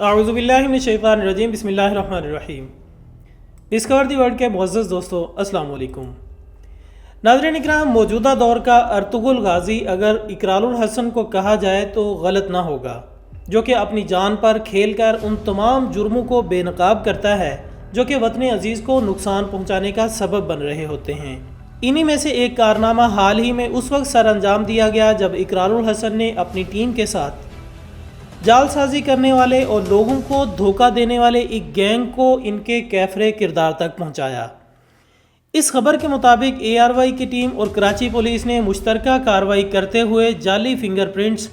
اعوذ باللہ من الشیطان الرجیم، بسم اللہ الرحمن الرحیم۔ ڈسکور دی ورلڈ کے معزز دوستو، السلام علیکم۔ ناظرین اکرام، موجودہ دور کا ارطغرل غازی اگر اقرار الحسن کو کہا جائے تو غلط نہ ہوگا، جو کہ اپنی جان پر کھیل کر ان تمام جرموں کو بے نقاب کرتا ہے جو کہ وطن عزیز کو نقصان پہنچانے کا سبب بن رہے ہوتے ہیں۔ انہی میں سے ایک کارنامہ حال ہی میں اس وقت سر انجام دیا گیا جب اقرار الحسن نے اپنی ٹیم کے ساتھ جال سازی کرنے والے اور لوگوں کو دھوکہ دینے والے ایک گینگ کو ان کے کیفرے کردار تک پہنچایا۔ اس خبر کے مطابق ARY کی ٹیم اور کراچی پولیس نے مشترکہ کارروائی کرتے ہوئے جعلی فنگر پرنٹس،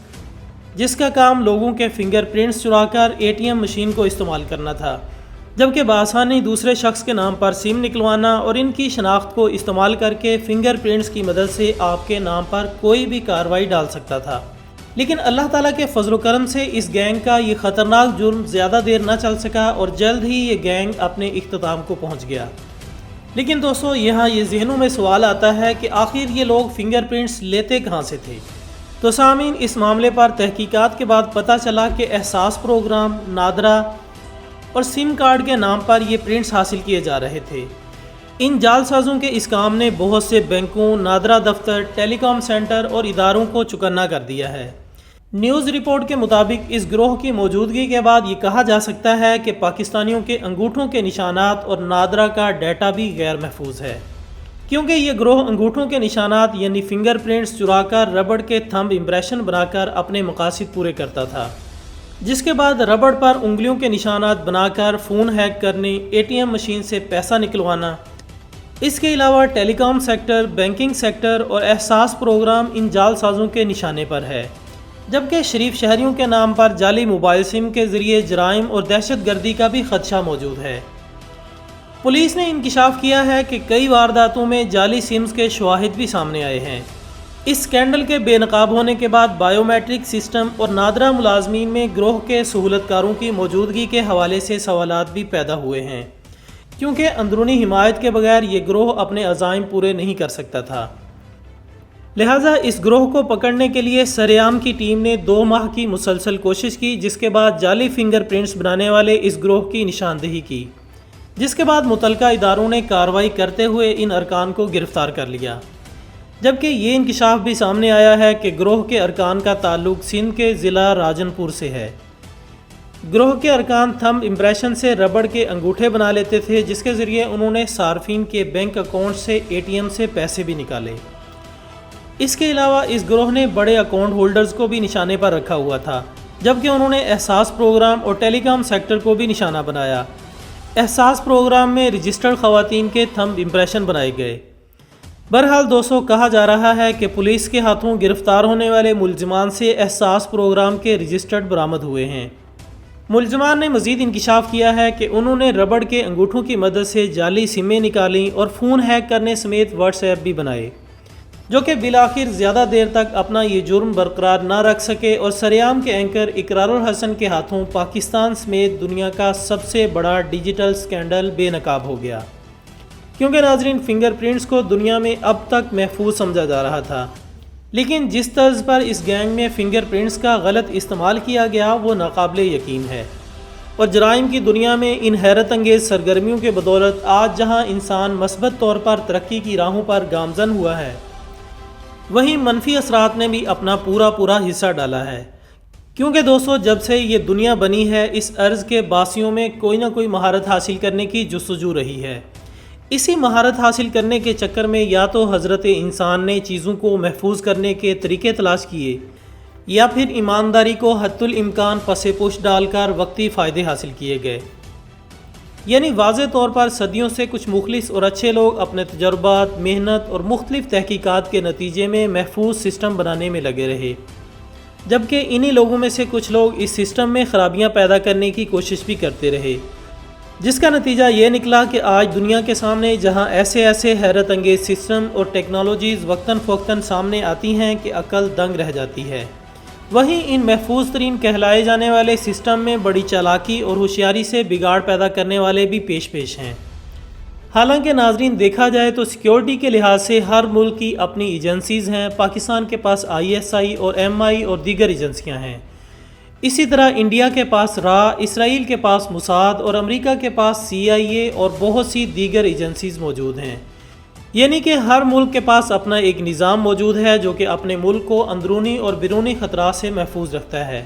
جس کا کام لوگوں کے فنگر پرنٹس چرا کر ATM مشین کو استعمال کرنا تھا، جبکہ بآسانی دوسرے شخص کے نام پر سم نکلوانا اور ان کی شناخت کو استعمال کر کے فنگر پرنٹس کی مدد سے آپ کے نام پر کوئی بھی کارروائی ڈال سکتا تھا۔ لیکن اللہ تعالیٰ کے فضل و کرم سے اس گینگ کا یہ خطرناک جرم زیادہ دیر نہ چل سکا اور جلد ہی یہ گینگ اپنے اختتام کو پہنچ گیا۔ لیکن دوستو، یہاں یہ ذہنوں میں سوال آتا ہے کہ آخر یہ لوگ فنگر پرنٹس لیتے کہاں سے تھے؟ تو سامعین، اس معاملے پر تحقیقات کے بعد پتہ چلا کہ احساس پروگرام، نادرا اور سم کارڈ کے نام پر یہ پرنٹس حاصل کیے جا رہے تھے۔ ان جال سازوں کے اس کام نے بہت سے بینکوں، نادرا دفتر، ٹیلی کام سینٹر اور اداروں کو چکنا کر دیا ہے۔ نیوز رپورٹ کے مطابق اس گروہ کی موجودگی کے بعد یہ کہا جا سکتا ہے کہ پاکستانیوں کے انگوٹھوں کے نشانات اور نادرا کا ڈیٹا بھی غیر محفوظ ہے، کیونکہ یہ گروہ انگوٹھوں کے نشانات یعنی فنگر پرنٹس چرا کر ربڑ کے تھمب امپریشن بنا کر اپنے مقاصد پورے کرتا تھا، جس کے بعد ربڑ پر انگلیوں کے نشانات بنا کر فون ہیک کرنے، ATM مشین سے پیسہ نکلوانا۔ اس کے علاوہ ٹیلی کام سیکٹر، بینکنگ سیکٹر اور احساس پروگرام ان جال سازوں کے نشانے پر ہے، جبکہ شریف شہریوں کے نام پر جعلی موبائل سم کے ذریعے جرائم اور دہشت گردی کا بھی خدشہ موجود ہے۔ پولیس نے انکشاف کیا ہے کہ کئی وارداتوں میں جعلی سمز کے شواہد بھی سامنے آئے ہیں۔ اس اسکینڈل کے بے نقاب ہونے کے بعد بائیو میٹرک سسٹم اور نادرا ملازمین میں گروہ کے سہولت کاروں کی موجودگی کے حوالے سے سوالات بھی پیدا ہوئے ہیں، کیونکہ اندرونی حمایت کے بغیر یہ گروہ اپنے عزائم پورے نہیں کر سکتا تھا۔ لہٰذا اس گروہ کو پکڑنے کے لیے سرعام کی ٹیم نے 2 ماہ کی مسلسل کوشش کی، جس کے بعد جعلی فنگر پرنٹس بنانے والے اس گروہ کی نشاندہی کی، جس کے بعد متعلقہ اداروں نے کارروائی کرتے ہوئے ان ارکان کو گرفتار کر لیا، جبکہ یہ انکشاف بھی سامنے آیا ہے کہ گروہ کے ارکان کا تعلق سندھ کے ضلع راجن پور سے ہے۔ گروہ کے ارکان تھمب امپریشن سے ربڑ کے انگوٹھے بنا لیتے تھے، جس کے ذریعے انہوں نے صارفین کے بینک اکاؤنٹ سے ATM سے پیسے بھی نکالے۔ اس کے علاوہ اس گروہ نے بڑے اکاؤنٹ ہولڈرز کو بھی نشانے پر رکھا ہوا تھا، جبکہ انہوں نے احساس پروگرام اور ٹیلی کام سیکٹر کو بھی نشانہ بنایا۔ احساس پروگرام میں رجسٹرڈ خواتین کے تھمب امپریشن بنائے گئے۔ بہرحال دوستو، کہا جا رہا ہے کہ پولیس کے ہاتھوں گرفتار ہونے والے ملزمان سے احساس پروگرام کے رجسٹرڈ برآمد ہوئے ہیں۔ ملزمان نے مزید انکشاف کیا ہے کہ انہوں نے ربڑ کے انگوٹھوں کی مدد سے جعلی سمیں نکالیں اور فون ہیک کرنے سمیت واٹس ایپ بھی بنائے، جو کہ بالآخر زیادہ دیر تک اپنا یہ جرم برقرار نہ رکھ سکے اور سرعام کے اینکر اقرار الحسن کے ہاتھوں پاکستان سمیت دنیا کا سب سے بڑا ڈیجیٹل سکینڈل بے نقاب ہو گیا۔ کیونکہ ناظرین، فنگر پرنٹس کو دنیا میں اب تک محفوظ سمجھا جا رہا تھا، لیکن جس طرز پر اس گینگ میں فنگر پرنٹس کا غلط استعمال کیا گیا وہ ناقابل یقین ہے، اور جرائم کی دنیا میں ان حیرت انگیز سرگرمیوں کے بدولت آج جہاں انسان مثبت طور پر ترقی کی راہوں پر گامزن ہوا ہے، وہیں منفی اثرات نے بھی اپنا پورا حصہ ڈالا ہے۔ کیونکہ دوستو، جب سے یہ دنیا بنی ہے، اس ارض کے باسیوں میں کوئی نہ کوئی مہارت حاصل کرنے کی جستجو رہی ہے۔ اسی مہارت حاصل کرنے کے چکر میں یا تو حضرت انسان نے چیزوں کو محفوظ کرنے کے طریقے تلاش کیے، یا پھر ایمانداری کو حد الامکان پس پش ڈال کر وقتی فائدے حاصل کیے گئے۔ یعنی واضح طور پر صدیوں سے کچھ مخلص اور اچھے لوگ اپنے تجربات، محنت اور مختلف تحقیقات کے نتیجے میں محفوظ سسٹم بنانے میں لگے رہے، جبکہ انہی لوگوں میں سے کچھ لوگ اس سسٹم میں خرابیاں پیدا کرنے کی کوشش بھی کرتے رہے، جس کا نتیجہ یہ نکلا کہ آج دنیا کے سامنے جہاں ایسے حیرت انگیز سسٹم اور ٹیکنالوجیز وقتاً فوقتاً سامنے آتی ہیں کہ عقل دنگ رہ جاتی ہے، وہیں ان محفوظ ترین کہلائے جانے والے سسٹم میں بڑی چالاکی اور ہوشیاری سے بگاڑ پیدا کرنے والے بھی پیش ہیں۔ حالانکہ ناظرین، دیکھا جائے تو سیکیورٹی کے لحاظ سے ہر ملک کی اپنی ایجنسیز ہیں۔ پاکستان کے پاس ISI اور MI اور دیگر ایجنسیاں ہیں۔ اسی طرح انڈیا کے پاس را، اسرائیل کے پاس موساد اور امریکہ کے پاس CIA اور بہت سی دیگر ایجنسیز موجود ہیں۔ یعنی کہ ہر ملک کے پاس اپنا ایک نظام موجود ہے جو کہ اپنے ملک کو اندرونی اور بیرونی خطرات سے محفوظ رکھتا ہے،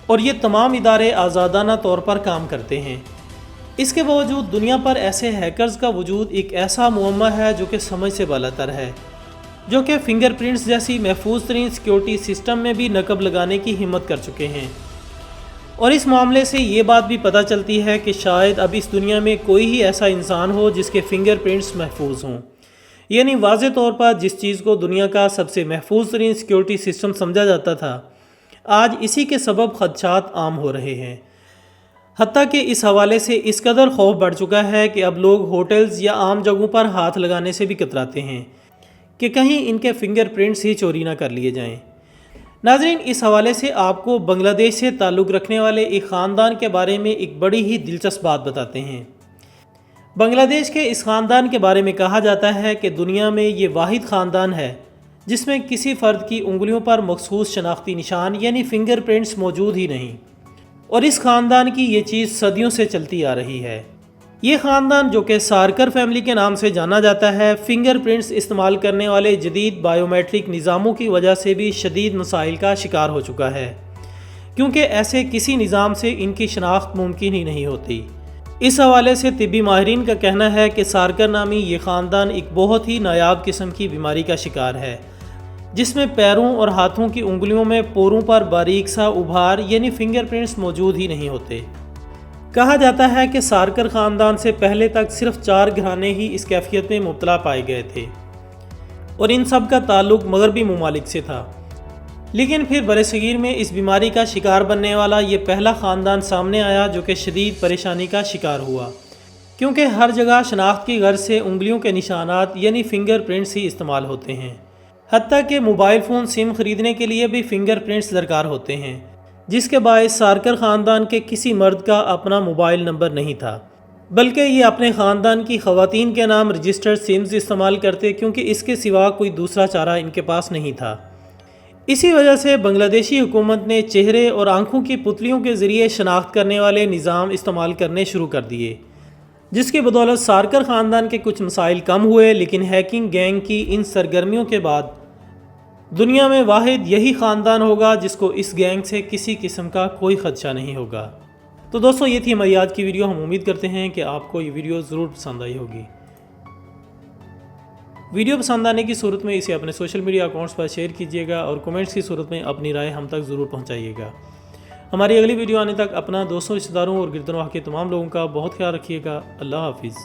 اور یہ تمام ادارے آزادانہ طور پر کام کرتے ہیں۔ اس کے باوجود دنیا پر ایسے ہیکرز کا وجود ایک ایسا معمہ ہے جو کہ سمجھ سے بالاتر ہے، جو کہ فنگر پرنٹس جیسی محفوظ ترین سیکیورٹی سسٹم میں بھی نقب لگانے کی ہمت کر چکے ہیں۔ اور اس معاملے سے یہ بات بھی پتہ چلتی ہے کہ شاید اب اس دنیا میں کوئی ہی ایسا انسان ہو جس کے فنگر پرنٹس محفوظ ہوں۔ یعنی واضح طور پر جس چیز کو دنیا کا سب سے محفوظ ترین سیکیورٹی سسٹم سمجھا جاتا تھا، آج اسی کے سبب خدشات عام ہو رہے ہیں۔ حتیٰ کہ اس حوالے سے اس قدر خوف بڑھ چکا ہے کہ اب لوگ ہوٹلز یا عام جگہوں پر ہاتھ لگانے سے بھی کتراتے ہیں کہ کہیں ان کے فنگر پرنٹس ہی چوری نہ کر لیے جائیں۔ ناظرین، اس حوالے سے آپ کو بنگلہ دیش سے تعلق رکھنے والے ایک خاندان کے بارے میں ایک بڑی ہی دلچسپ بات بتاتے ہیں۔ بنگلہ دیش کے اس خاندان کے بارے میں کہا جاتا ہے کہ دنیا میں یہ واحد خاندان ہے جس میں کسی فرد کی انگلیوں پر مخصوص شناختی نشان یعنی فنگر پرنٹس موجود ہی نہیں، اور اس خاندان کی یہ چیز صدیوں سے چلتی آ رہی ہے۔ یہ خاندان جو کہ سارکر فیملی کے نام سے جانا جاتا ہے، فنگر پرنٹس استعمال کرنے والے جدید بائیو میٹرک نظاموں کی وجہ سے بھی شدید مسائل کا شکار ہو چکا ہے، کیونکہ ایسے کسی نظام سے ان کی شناخت ممکن ہی نہیں ہوتی۔ اس حوالے سے طبی ماہرین کا کہنا ہے کہ سارکر نامی یہ خاندان ایک بہت ہی نایاب قسم کی بیماری کا شکار ہے، جس میں پیروں اور ہاتھوں کی انگلیوں میں پوروں پر باریک سا ابھار یعنی فنگر پرنٹس موجود ہی نہیں ہوتے۔ کہا جاتا ہے کہ سارکر خاندان سے پہلے تک صرف 4 گھرانے ہی اس کیفیت میں مبتلا پائے گئے تھے، اور ان سب کا تعلق مغربی ممالک سے تھا۔ لیکن پھر برصغیر میں اس بیماری کا شکار بننے والا یہ پہلا خاندان سامنے آیا جو کہ شدید پریشانی کا شکار ہوا، کیونکہ ہر جگہ شناخت کی غرض سے انگلیوں کے نشانات یعنی فنگر پرنٹس ہی استعمال ہوتے ہیں۔ حتیٰ کہ موبائل فون سم خریدنے کے لیے بھی فنگر پرنٹس درکار ہوتے ہیں، جس کے باعث سارکر خاندان کے کسی مرد کا اپنا موبائل نمبر نہیں تھا، بلکہ یہ اپنے خاندان کی خواتین کے نام رجسٹرڈ سمز استعمال کرتے، کیونکہ اس کے سوا کوئی دوسرا چارہ ان کے پاس نہیں تھا۔ اسی وجہ سے بنگلہ دیشی حکومت نے چہرے اور آنکھوں کی پتلیوں کے ذریعے شناخت کرنے والے نظام استعمال کرنے شروع کر دیے، جس کی بدولت سارکر خاندان کے کچھ مسائل کم ہوئے، لیکن ہیکنگ گینگ کی ان سرگرمیوں کے بعد دنیا میں واحد یہی خاندان ہوگا جس کو اس گینگ سے کسی قسم کا کوئی خدشہ نہیں ہوگا۔ تو دوستو، یہ تھی ہماری آج کی ویڈیو۔ ہم امید کرتے ہیں کہ آپ کو یہ ویڈیو ضرور پسند آئی ہوگی۔ ویڈیو پسند آنے کی صورت میں اسے اپنے سوشل میڈیا اکاؤنٹس پر شیئر کیجیے گا، اور کومنٹس کی صورت میں اپنی رائے ہم تک ضرور پہنچائیے گا۔ ہماری اگلی ویڈیو آنے تک اپنا دوستوں، رشتہ داروں اور گرد و نواح کے تمام لوگوں کا بہت خیال رکھیے گا۔ اللہ حافظ۔